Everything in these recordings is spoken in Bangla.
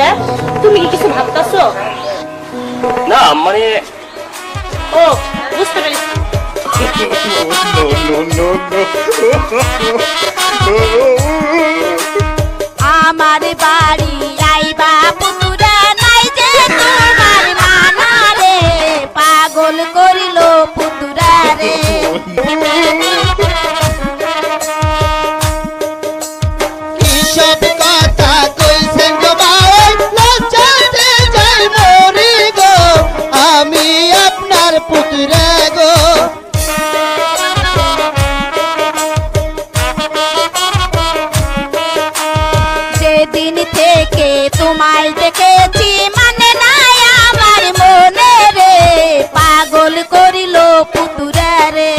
রে? তুমি কি কিছু ভাবতাছো? না মানে ও বুঝতে পেরেছি। আমার বাড়ি আইবা পুতুরা নাই যে তোমার নানা রে, পাগল করিল পুতুরা রে। সব কথা কইছেন গো বাউল, লজ্জাতে যাই মরি গো, আমি আপনার পুতুরা গো। যেদিন থেকে তোমায় দেখেছি মানে নাই আমার মনে রে, পাগল করিল পুতুরা রে।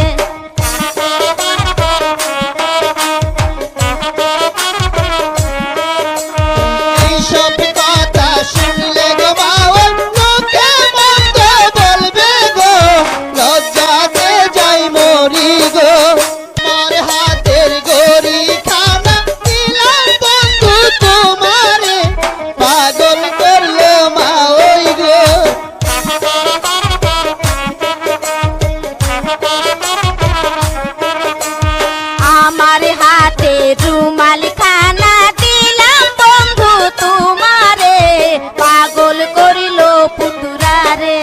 সব কথা শুনলে গো বাউল, লোকে মন্দ বলবে গো, লজ্জাতে যাই মরি গো। আমার হাতের গড়ি খানা দিলাম বন্ধু তোমারে, পাগল করলো মা ওই গো। আমার হাতে রুমাল খানা দিলাম বন্ধু তোমারে, পাগল করিল পুতুরা রে।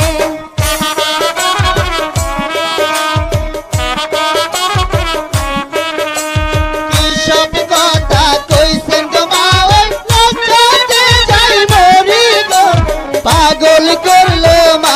সব কথা কইছেন গো বাউল, লজ্জাতে যাই মরি গো, পাগল করলো মা